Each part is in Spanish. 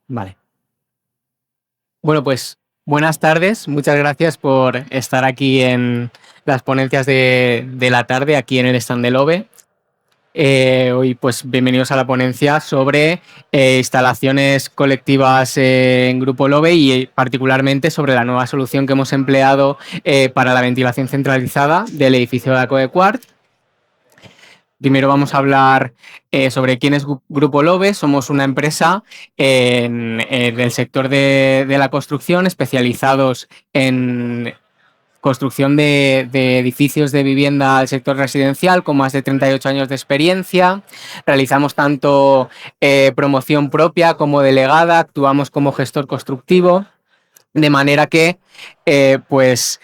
Vale. Bueno, pues buenas tardes. Muchas gracias por estar aquí en las ponencias de la tarde, aquí en el stand de LOBE. Hoy, pues bienvenidos a la ponencia sobre instalaciones colectivas en Grupo LOBE y particularmente sobre la nueva solución que hemos empleado para la ventilación centralizada del edificio de Acoequart. Primero vamos a hablar sobre quién es Grupo LOBE. Somos una empresa en el sector de la construcción, especializados en construcción de edificios de vivienda al sector residencial con más de 38 años de experiencia. Realizamos tanto promoción propia como delegada, actuamos como gestor constructivo, de manera que pues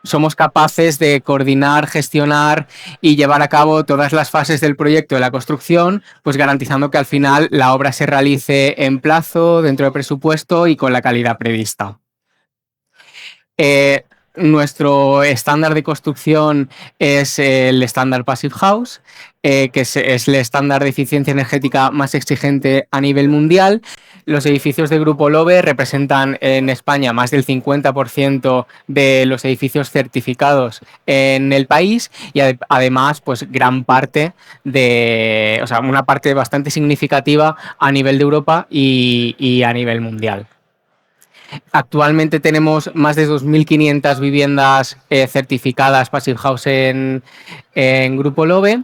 somos capaces de coordinar, gestionar y llevar a cabo todas las fases del proyecto de la construcción, pues garantizando que al final la obra se realice en plazo, dentro del presupuesto y con la calidad prevista. Nuestro estándar de construcción es el estándar Passive House, que es el estándar de eficiencia energética más exigente a nivel mundial. Los edificios de Grupo LOBE representan en España más del 50% de los edificios certificados en el país y además pues gran parte una parte bastante significativa a nivel de Europa y a nivel mundial. Actualmente tenemos más de 2.500 viviendas certificadas Passive House en Grupo LOBE,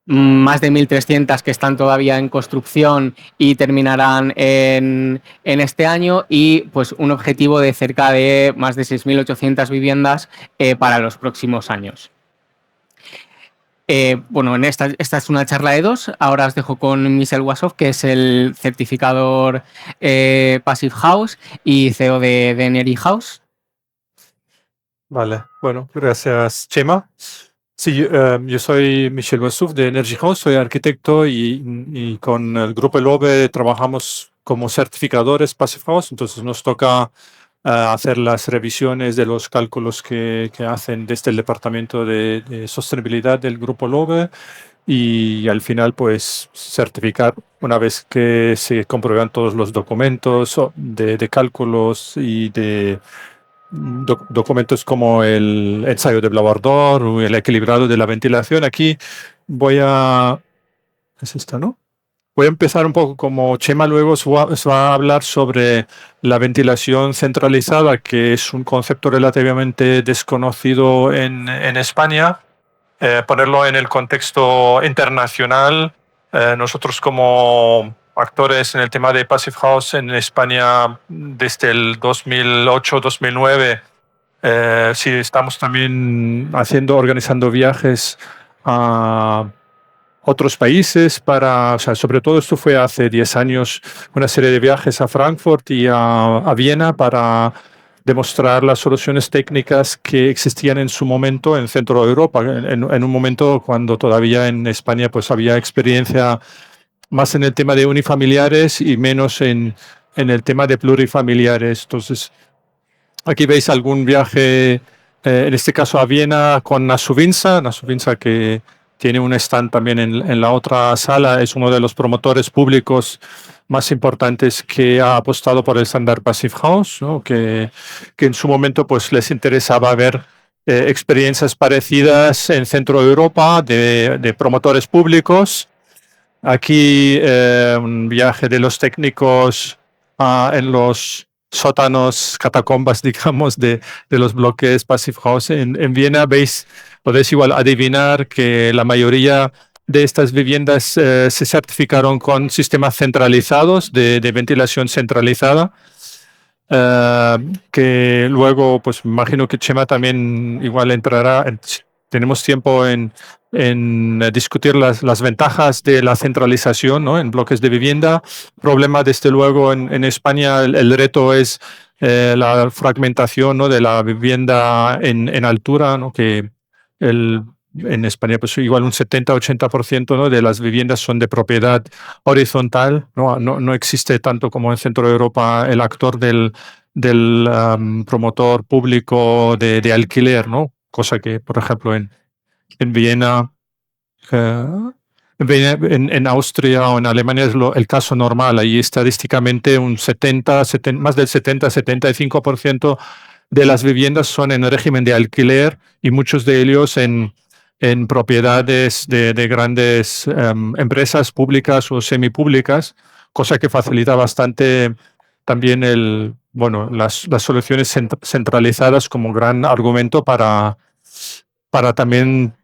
más de 1.300 que están todavía en construcción y terminarán en este año, y pues un objetivo de cerca de más de 6.800 viviendas para los próximos años. Bueno, esta es una charla de dos. Ahora os dejo con Michel Wassoff, que es el certificador Passive House y CEO de Energy House. Vale, bueno, gracias, Chema. Sí, yo soy Michel Wassouf de Energy House, soy arquitecto y con el Grupo LOBE trabajamos como certificadores Passive House, entonces nos toca hacer las revisiones de los cálculos que hacen desde el departamento de sostenibilidad del Grupo LOBE y al final pues certificar una vez que se comprueban todos los documentos de cálculos y de documentos como el ensayo de Blavardor o el equilibrado de la ventilación. Aquí es esta, ¿no? Voy a empezar un poco como Chema luego os va a hablar sobre la ventilación centralizada, que es un concepto relativamente desconocido en España. Ponerlo en el contexto internacional. Nosotros como actores en el tema de Passive House en España desde el 2008-2009, sí estamos también organizando viajes a otros países sobre todo esto fue hace 10 años, una serie de viajes a Frankfurt y a Viena para demostrar las soluciones técnicas que existían en su momento en Centro de Europa, en un momento cuando todavía en España pues había experiencia más en el tema de unifamiliares y menos en el tema de plurifamiliares. Entonces, aquí veis algún viaje, en este caso a Viena con Nasuvinsa que tiene un stand también en la otra sala, es uno de los promotores públicos más importantes que ha apostado por el estándar Passive House, ¿no? que en su momento pues les interesaba ver experiencias parecidas en Centro de Europa de promotores públicos. Aquí un viaje de los técnicos en los sótanos, catacumbas, digamos, de los bloques Passive House en Viena. Podéis igual adivinar que la mayoría de estas viviendas se certificaron con sistemas centralizados de ventilación centralizada, que luego, pues imagino que Chema también igual entrará. Tenemos tiempo en discutir las ventajas de la centralización, ¿no? En bloques de vivienda. Problema, desde luego, en España el reto es la fragmentación, ¿no? De la vivienda en altura, ¿no? Que en España pues igual un 70-80%, ¿no? De las viviendas son de propiedad horizontal, no existe tanto como en Centro de Europa el actor del promotor público de alquiler, ¿no? Cosa que, por ejemplo, en Viena En Austria o en Alemania es el caso normal. Ahí estadísticamente más del 70-75% de las viviendas son en régimen de alquiler y muchos de ellos en propiedades de grandes empresas públicas o semipúblicas, cosa que facilita bastante también las soluciones centralizadas como gran argumento para también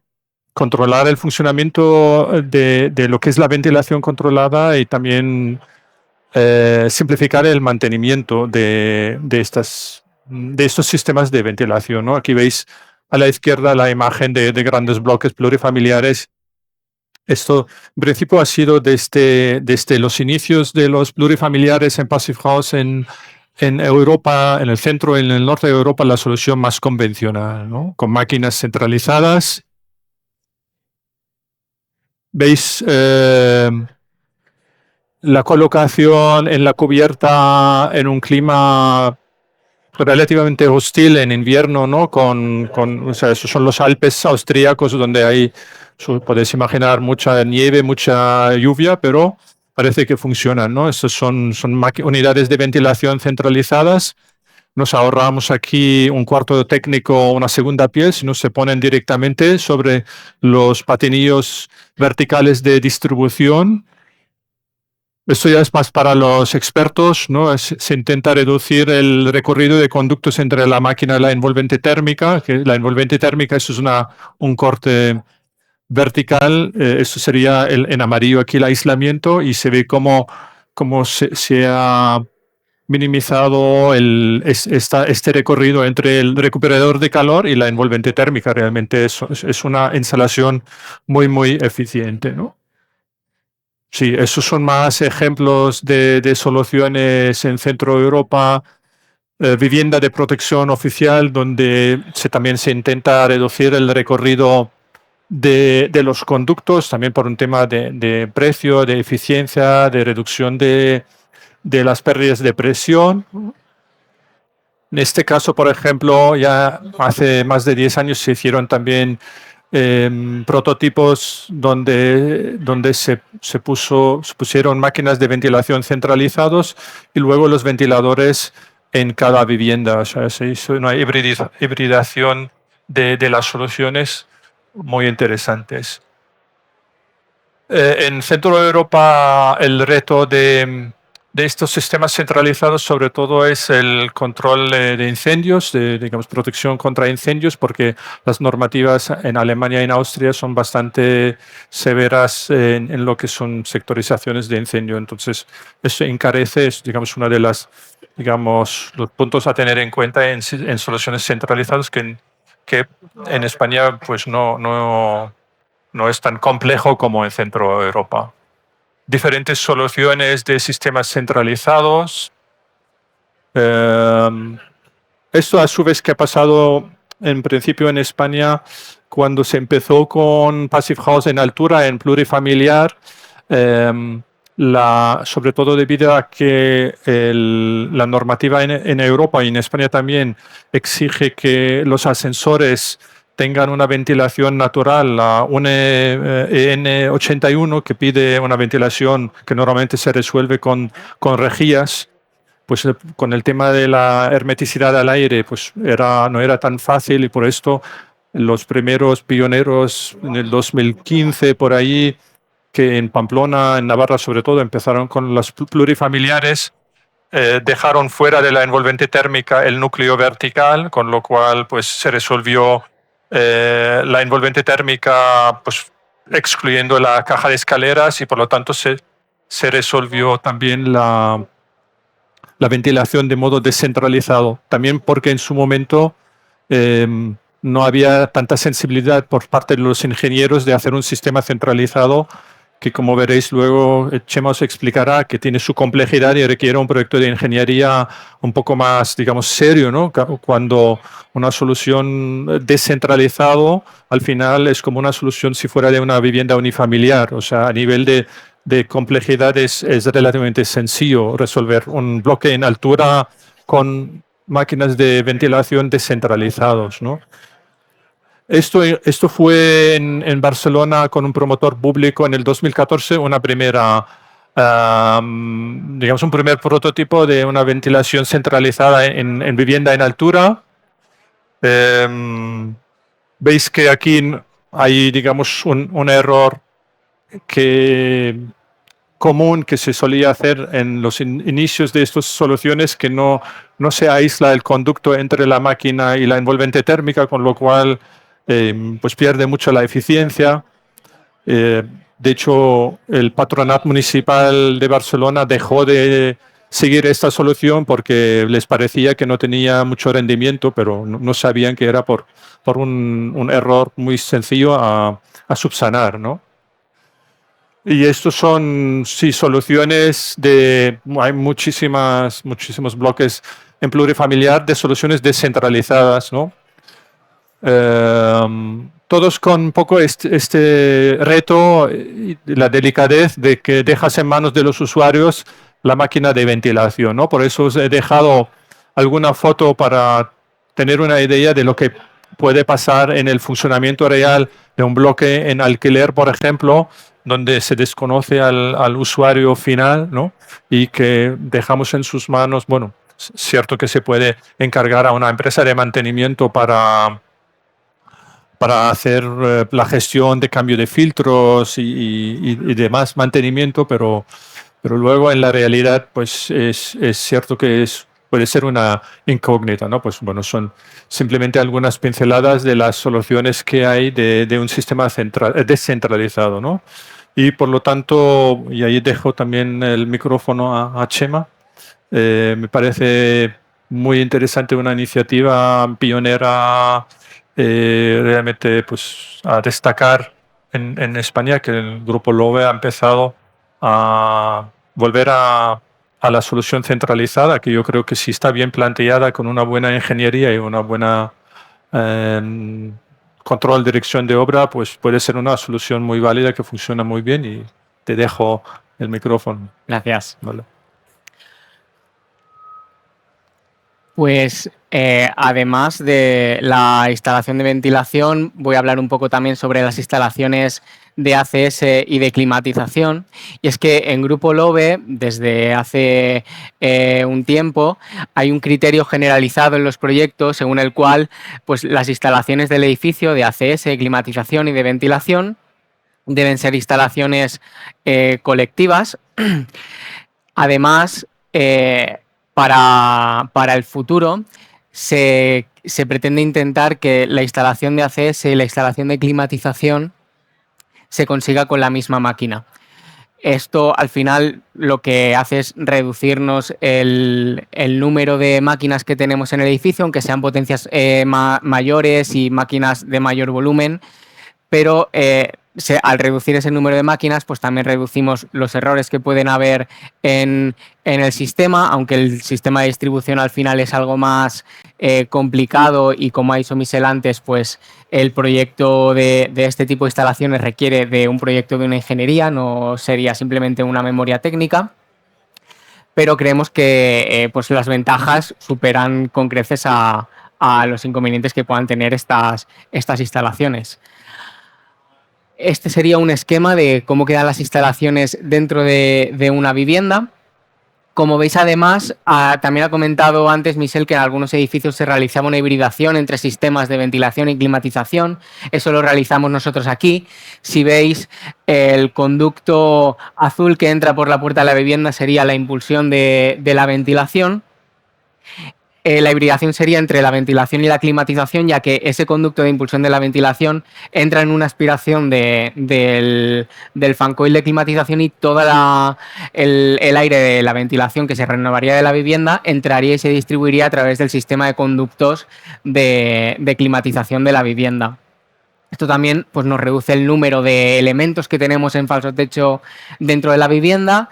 controlar el funcionamiento de lo que es la ventilación controlada y también simplificar el mantenimiento de estos sistemas de ventilación, ¿no? Aquí veis a la izquierda la imagen de grandes bloques plurifamiliares. Esto, en principio, ha sido desde los inicios de los plurifamiliares en Passive House en Europa, en el centro y en el norte de Europa, la solución más convencional, ¿no? Con máquinas centralizadas. Veis la colocación en la cubierta en un clima relativamente hostil en invierno, ¿no? O sea, esos son los Alpes austríacos donde hay, podéis imaginar, mucha nieve, mucha lluvia, pero parece que funcionan, ¿no? Estos son unidades de ventilación centralizadas. Nos ahorramos aquí un cuarto técnico, una segunda piel, si no se ponen directamente sobre los patinillos verticales de distribución. Esto ya es más para los expertos, ¿no? Se intenta reducir el recorrido de conductos entre la máquina y la envolvente térmica, que la envolvente térmica eso es un corte vertical, eso sería en amarillo aquí el aislamiento y se ve cómo se ha minimizado este recorrido entre el recuperador de calor y la envolvente térmica. Realmente es una instalación muy, muy eficiente, ¿no? Sí, esos son más ejemplos de soluciones en Centro Europa, vivienda de protección oficial, donde también se intenta reducir el recorrido de los conductos, también por un tema de precio, de eficiencia, de reducción de las pérdidas de presión. En este caso, por ejemplo, ya hace más de 10 años se hicieron también prototipos donde se pusieron máquinas de ventilación centralizados y luego los ventiladores en cada vivienda. O sea, se hizo una hibridación de las soluciones muy interesantes. En Centro de Europa el reto de estos sistemas centralizados sobre todo es el control de incendios, digamos, protección contra incendios, porque las normativas en Alemania y en Austria son bastante severas en lo que son sectorizaciones de incendio. Entonces, eso encarece, es, digamos, una de los puntos a tener en cuenta en soluciones centralizadas que en España pues no es tan complejo como en Centro Europa. Diferentes soluciones de sistemas centralizados. Esto a su vez que ha pasado en principio en España cuando se empezó con Passive House en altura, en plurifamiliar, sobre todo debido a que la normativa en Europa y en España también exige que los ascensores tengan una ventilación natural, la EN81, que pide una ventilación que normalmente se resuelve con rejillas, pues con el tema de la hermeticidad al aire, pues no era tan fácil y por esto los primeros pioneros en el 2015 por ahí, que en Pamplona, en Navarra sobre todo, empezaron con los plurifamiliares, dejaron fuera de la envolvente térmica el núcleo vertical, con lo cual pues se resolvió la envolvente térmica pues excluyendo la caja de escaleras y por lo tanto se resolvió también la ventilación de modo descentralizado. También porque en su momento no había tanta sensibilidad por parte de los ingenieros de hacer un sistema centralizado que, como veréis luego, Chema os explicará que tiene su complejidad y requiere un proyecto de ingeniería un poco más, digamos, serio, ¿no? Cuando una solución descentralizado, al final es como una solución si fuera de una vivienda unifamiliar. O sea, a nivel de complejidad es relativamente sencillo resolver un bloque en altura con máquinas de ventilación descentralizados, ¿no? Esto fue en Barcelona con un promotor público en el 2014, una primera, digamos, un primer prototipo de una ventilación centralizada en vivienda en altura. Veis que aquí hay, digamos, un error común que se solía hacer en los inicios de estas soluciones, que no se aísla el conducto entre la máquina y la envolvente térmica, con lo cual pues pierde mucho la eficiencia. De hecho, el Patronat Municipal de Barcelona dejó de seguir esta solución porque les parecía que no tenía mucho rendimiento, pero no sabían que era por un error muy sencillo a subsanar, ¿no? Y estos son, sí, soluciones hay muchísimos bloques en plurifamiliar de soluciones descentralizadas, ¿no? Todos con un poco este reto y la delicadez de que dejas en manos de los usuarios la máquina de ventilación, ¿no? Por eso os he dejado alguna foto para tener una idea de lo que puede pasar en el funcionamiento real de un bloque en alquiler, por ejemplo, donde se desconoce al usuario final, ¿no? Y que dejamos en sus manos, bueno, es cierto que se puede encargar a una empresa de mantenimiento para hacer la gestión de cambio de filtros y demás mantenimiento, pero luego en la realidad pues es cierto que puede ser una incógnita, ¿no? Pues bueno, son simplemente algunas pinceladas de las soluciones que hay de un sistema descentralizado, ¿no? Y por lo tanto, y ahí dejo también el micrófono a Chema, me parece muy interesante, una iniciativa pionera, realmente pues a destacar en España, que el Grupo LOVE ha empezado a volver a la solución centralizada, que yo creo que si está bien planteada con una buena ingeniería y una buena control, dirección de obra, pues puede ser una solución muy válida que funciona muy bien. Y te dejo el micrófono. Gracias. Vale. Pues además de la instalación de ventilación, voy a hablar un poco también sobre las instalaciones de ACS y de climatización. Y es que en Grupo LOVE, desde hace un tiempo, hay un criterio generalizado en los proyectos según el cual pues, las instalaciones del edificio de ACS, de climatización y de ventilación deben ser instalaciones colectivas. Además, para el futuro se pretende intentar que la instalación de ACS y la instalación de climatización se consiga con la misma máquina. Esto al final lo que hace es reducirnos el número de máquinas que tenemos en el edificio, aunque sean potencias mayores y máquinas de mayor volumen, pero al reducir ese número de máquinas, pues también reducimos los errores que pueden haber en el sistema, aunque el sistema de distribución al final es algo más complicado y, como ha dicho Michel antes, pues el proyecto de este tipo de instalaciones requiere de un proyecto de una ingeniería, no sería simplemente una memoria técnica, pero creemos que pues las ventajas superan con creces a los inconvenientes que puedan tener estas instalaciones. Este sería un esquema de cómo quedan las instalaciones dentro de una vivienda. Como veis, además, también ha comentado antes Michel que en algunos edificios se realizaba una hibridación entre sistemas de ventilación y climatización. Eso lo realizamos nosotros aquí. Si veis, el conducto azul que entra por la puerta de la vivienda sería la impulsión de la ventilación. La hibridación sería entre la ventilación y la climatización, ya que ese conducto de impulsión de la ventilación entra en una aspiración del fan coil de climatización, y todo el aire de la ventilación que se renovaría de la vivienda entraría y se distribuiría a través del sistema de conductos de climatización de la vivienda. Esto también pues, nos reduce el número de elementos que tenemos en falso techo dentro de la vivienda.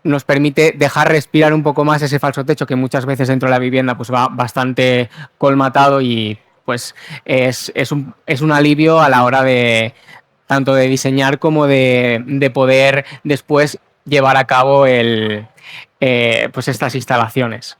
Nos permite dejar respirar un poco más ese falso techo, que muchas veces dentro de la vivienda pues va bastante colmatado, y pues es un alivio a la hora de tanto de diseñar como de poder después llevar a cabo pues estas instalaciones.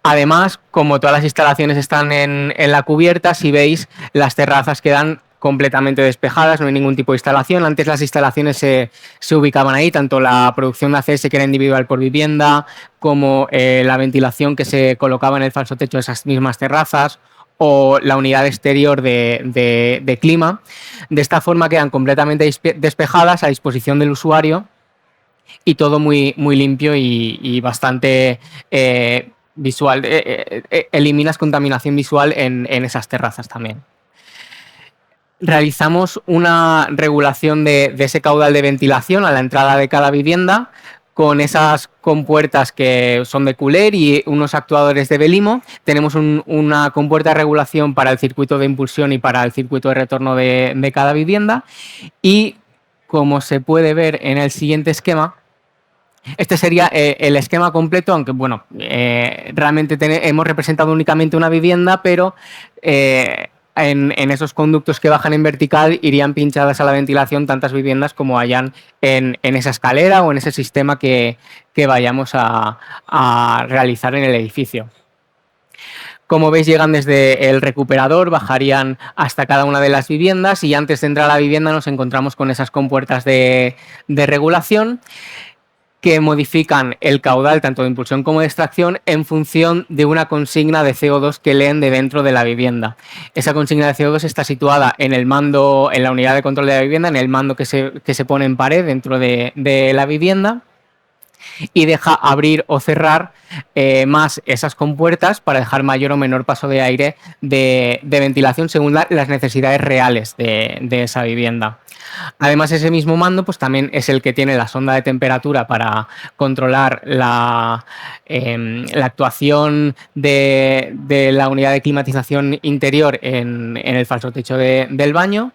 Además, como todas las instalaciones están en la cubierta, si veis, las terrazas quedan completamente despejadas, no hay ningún tipo de instalación. Antes las instalaciones se ubicaban ahí, tanto la producción de ACS, que era individual por vivienda, como la ventilación que se colocaba en el falso techo de esas mismas terrazas, o la unidad exterior de clima. De esta forma quedan completamente despejadas a disposición del usuario y todo muy, muy limpio y bastante visual. Eliminas contaminación visual en esas terrazas también. Realizamos una regulación de ese caudal de ventilación a la entrada de cada vivienda con esas compuertas que son de Cooler y unos actuadores de Belimo. Tenemos una compuerta de regulación para el circuito de impulsión y para el circuito de retorno de cada vivienda. Y como se puede ver en el siguiente esquema, este sería el esquema completo, aunque bueno, realmente hemos representado únicamente una vivienda, pero en esos conductos que bajan en vertical irían pinchadas a la ventilación tantas viviendas como hayan en esa escalera o en ese sistema que vayamos a realizar en el edificio. Como veis, llegan desde el recuperador, bajarían hasta cada una de las viviendas y antes de entrar a la vivienda nos encontramos con esas compuertas de regulación que modifican el caudal tanto de impulsión como de extracción en función de una consigna de CO2 que leen de dentro de la vivienda. Esa consigna de CO2 está situada en el mando, en la unidad de control de la vivienda, en el mando que se pone en pared dentro de la vivienda, y deja abrir o cerrar más esas compuertas para dejar mayor o menor paso de aire de ventilación según las necesidades reales de esa vivienda. Además, ese mismo mando pues, también es el que tiene la sonda de temperatura para controlar la actuación de la unidad de climatización interior en el falso techo del baño.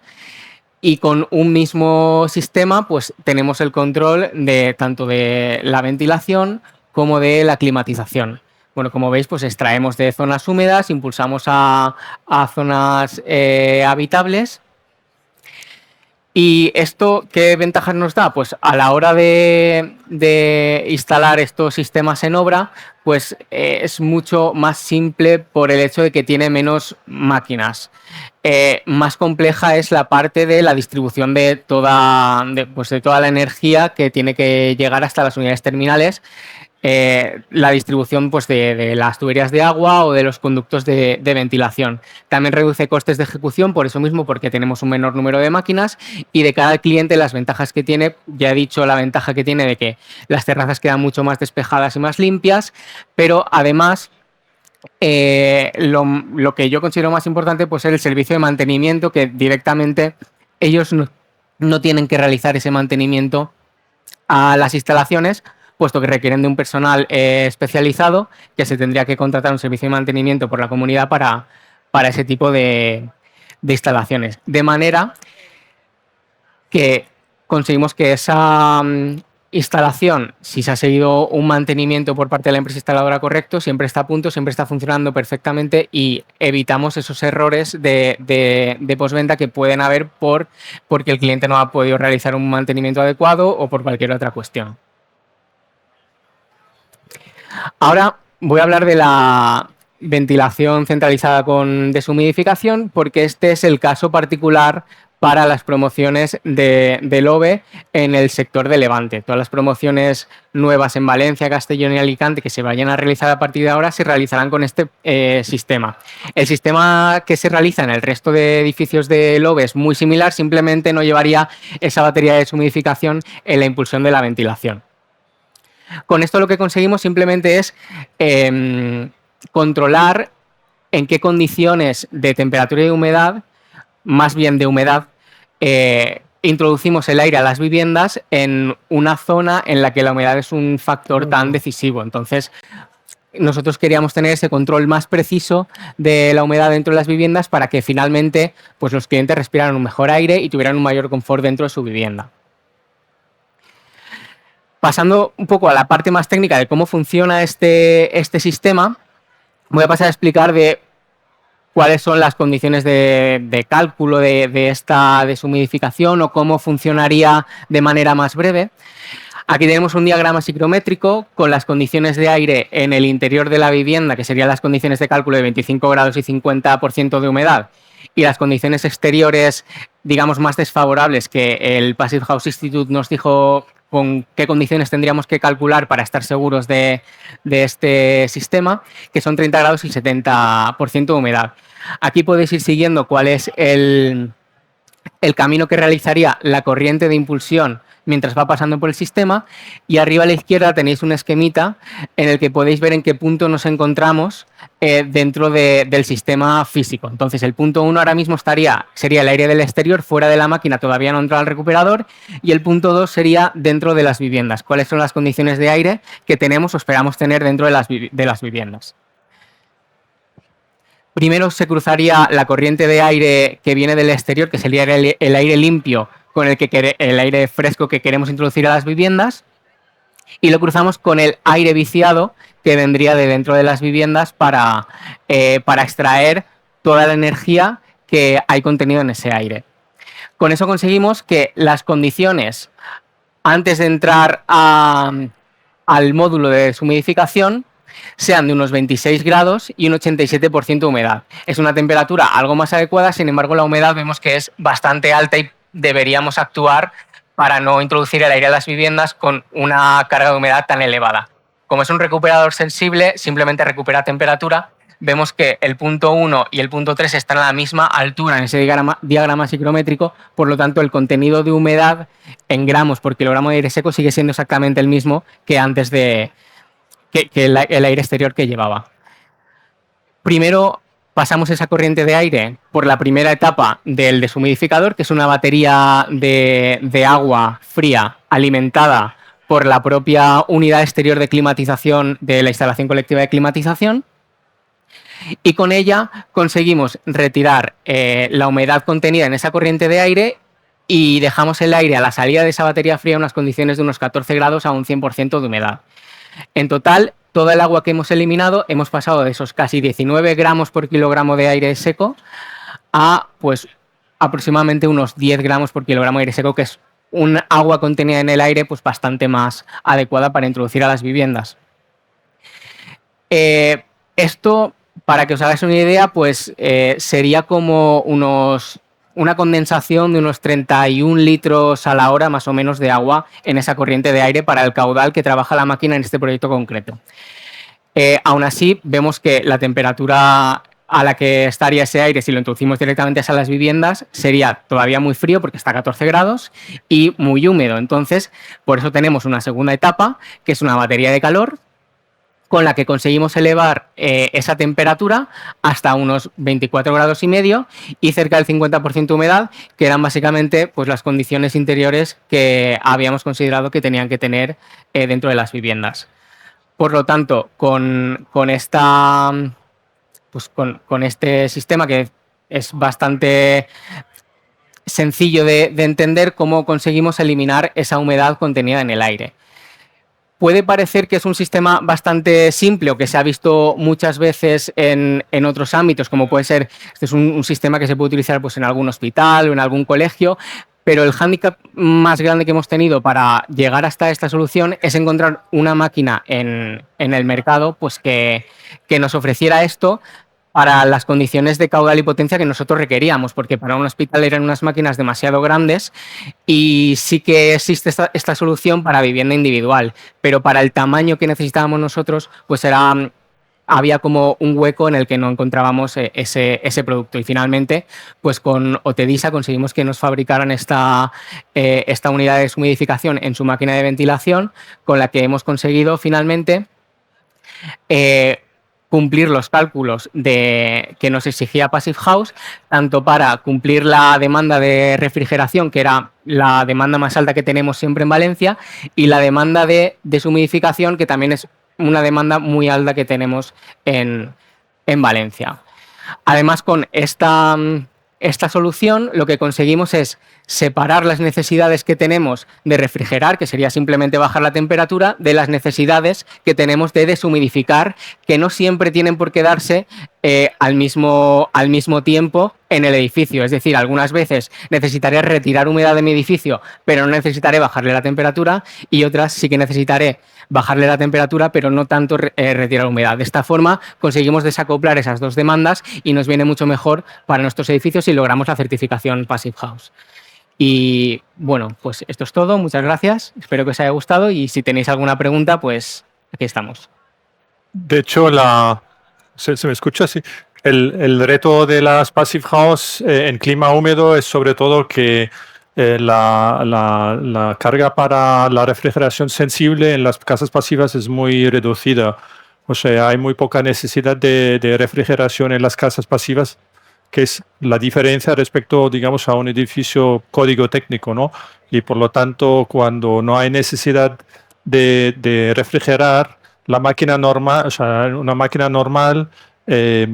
Y con un mismo sistema pues, tenemos el control de tanto de la ventilación como de la climatización. Bueno, como veis, pues extraemos de zonas húmedas, impulsamos a zonas habitables. ¿Y esto qué ventajas nos da? Pues a la hora de instalar estos sistemas en obra, pues es mucho más simple por el hecho de que tiene menos máquinas. Más compleja es la parte de la distribución de toda la energía que tiene que llegar hasta las unidades terminales. La distribución pues, de las tuberías de agua o de los conductos de ventilación. También reduce costes de ejecución por eso mismo, porque tenemos un menor número de máquinas, y de cada cliente las ventajas que tiene, ya he dicho la ventaja que tiene de que las terrazas quedan mucho más despejadas y más limpias, pero además lo que yo considero más importante pues, es el servicio de mantenimiento, que directamente ellos no tienen que realizar ese mantenimiento a las instalaciones, puesto que requieren de un personal especializado, que se tendría que contratar un servicio de mantenimiento por la comunidad para ese tipo de instalaciones. De manera que conseguimos que esa instalación, si se ha seguido un mantenimiento por parte de la empresa instaladora correcto, siempre está a punto, siempre está funcionando perfectamente y evitamos esos errores de postventa que pueden haber porque el cliente no ha podido realizar un mantenimiento adecuado o por cualquier otra cuestión. Ahora voy a hablar de la ventilación centralizada con deshumidificación, porque este es el caso particular para las promociones del OVE en el sector de Levante. Todas las promociones nuevas en Valencia, Castellón y Alicante que se vayan a realizar a partir de ahora se realizarán con este sistema. El sistema que se realiza en el resto de edificios del OVE es muy similar, simplemente no llevaría esa batería de deshumidificación en la impulsión de la ventilación. Con esto lo que conseguimos simplemente es controlar en qué condiciones de temperatura y de humedad, más bien de humedad, introducimos el aire a las viviendas en una zona en la que la humedad es un factor tan decisivo. Entonces, nosotros queríamos tener ese control más preciso de la humedad dentro de las viviendas para que finalmente pues, los clientes respiraran un mejor aire y tuvieran un mayor confort dentro de su vivienda. Pasando un poco a la parte más técnica de cómo funciona este sistema, voy a pasar a explicar de cuáles son las condiciones de cálculo de esta deshumidificación o cómo funcionaría de manera más breve. Aquí tenemos un diagrama psicométrico con las condiciones de aire en el interior de la vivienda, que serían las condiciones de cálculo de 25 grados y 50% de humedad, y las condiciones exteriores, digamos, más desfavorables que el Passive House Institute nos dijo con qué condiciones tendríamos que calcular para estar seguros de este sistema, que son 30 grados y 70% de humedad. Aquí podéis ir siguiendo cuál es el camino que realizaría la corriente de impulsión mientras va pasando por el sistema, y arriba a la izquierda tenéis un esquemita en el que podéis ver en qué punto nos encontramos dentro del sistema físico. Entonces el punto 1 ahora mismo sería el aire del exterior, fuera de la máquina, todavía no entra al recuperador, y el punto 2 sería dentro de las viviendas. ¿Cuáles son las condiciones de aire que tenemos o esperamos tener dentro de las viviendas? Primero se cruzaría la corriente de aire que viene del exterior, que sería el aire limpio, con el aire fresco que queremos introducir a las viviendas, y lo cruzamos con el aire viciado que vendría de dentro de las viviendas para extraer toda la energía que hay contenido en ese aire. Con eso conseguimos que las condiciones antes de entrar al módulo de deshumidificación sean de unos 26 grados y un 87% de humedad. Es una temperatura algo más adecuada, sin embargo la humedad vemos que es bastante alta y deberíamos actuar para no introducir el aire a las viviendas con una carga de humedad tan elevada. Como es un recuperador sensible, simplemente recupera temperatura. Vemos que el punto 1 y el punto 3 están a la misma altura en ese diagrama psicométrico, por lo tanto el contenido de humedad en gramos por kilogramo de aire seco sigue siendo exactamente el mismo que antes de que el aire exterior que llevaba. Primero pasamos esa corriente de aire por la primera etapa del deshumidificador, que es una batería de agua fría alimentada por la propia unidad exterior de climatización de la instalación colectiva de climatización, y con ella conseguimos retirar la humedad contenida en esa corriente de aire y dejamos el aire a la salida de esa batería fría en unas condiciones de unos 14 grados a un 100% de humedad. En total, toda el agua que hemos eliminado, hemos pasado de esos casi 19 gramos por kilogramo de aire seco a pues aproximadamente unos 10 gramos por kilogramo de aire seco, que es un agua contenida en el aire pues bastante más adecuada para introducir a las viviendas. Esto, para que os hagáis una idea, pues sería como una condensación de unos 31 litros a la hora más o menos de agua en esa corriente de aire para el caudal que trabaja la máquina en este proyecto concreto. Aún así, vemos que la temperatura a la que estaría ese aire si lo introducimos directamente a las viviendas sería todavía muy frío porque está a 14 grados y muy húmedo. Entonces, por eso tenemos una segunda etapa, que es una batería de calor, con la que conseguimos elevar esa temperatura hasta unos 24 grados y medio y cerca del 50% de humedad, que eran básicamente pues, las condiciones interiores que habíamos considerado que tenían que tener dentro de las viviendas. Por lo tanto, con este sistema, que es bastante sencillo de entender, cómo conseguimos eliminar esa humedad contenida en el aire. Puede parecer que es un sistema bastante simple o que se ha visto muchas veces en otros ámbitos, como puede ser, este es un sistema que se puede utilizar pues, en algún hospital o en algún colegio, pero el hándicap más grande que hemos tenido para llegar hasta esta solución es encontrar una máquina en el mercado pues, que nos ofreciera esto para las condiciones de caudal y potencia que nosotros requeríamos, porque para un hospital eran unas máquinas demasiado grandes y sí que existe esta solución para vivienda individual, pero para el tamaño que necesitábamos nosotros, pues había como un hueco en el que no encontrábamos ese producto. Y finalmente, pues con Otedisa conseguimos que nos fabricaran esta unidad de deshumidificación en su máquina de ventilación, con la que hemos conseguido finalmente cumplir los cálculos que nos exigía Passive House, tanto para cumplir la demanda de refrigeración, que era la demanda más alta que tenemos siempre en Valencia, y la demanda de deshumidificación, que también es una demanda muy alta que tenemos en Valencia. Además, con esta solución lo que conseguimos es separar las necesidades que tenemos de refrigerar, que sería simplemente bajar la temperatura, de las necesidades que tenemos de deshumidificar, que no siempre tienen por qué darse al mismo tiempo en el edificio. Es decir, algunas veces necesitaré retirar humedad de mi edificio, pero no necesitaré bajarle la temperatura, y otras sí que necesitaré bajarle la temperatura, pero no tanto retirar humedad. De esta forma conseguimos desacoplar esas dos demandas y nos viene mucho mejor para nuestros edificios y logramos la certificación Passive House. Y bueno, pues esto es todo. Muchas gracias. Espero que os haya gustado y si tenéis alguna pregunta, pues aquí estamos. De hecho, ¿se me escucha así? El reto de las Passive House en clima húmedo es sobre todo que la carga para la refrigeración sensible en las casas pasivas es muy reducida. O sea, hay muy poca necesidad de refrigeración en las casas pasivas, que es la diferencia respecto, digamos, a un edificio código técnico, ¿no? Y por lo tanto, cuando no hay necesidad de refrigerar, la máquina normal, o sea, una máquina normal,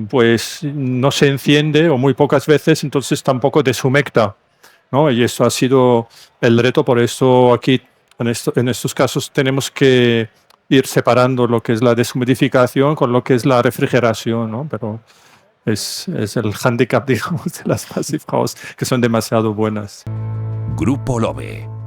pues no se enciende o muy pocas veces, entonces tampoco deshumecta, ¿no? Y esto ha sido el reto, por eso aquí, en estos casos, tenemos que ir separando lo que es la deshumidificación con lo que es la refrigeración, ¿no? Pero es el hándicap, digamos, de las Passive House, que son demasiado buenas. Grupo Lobe.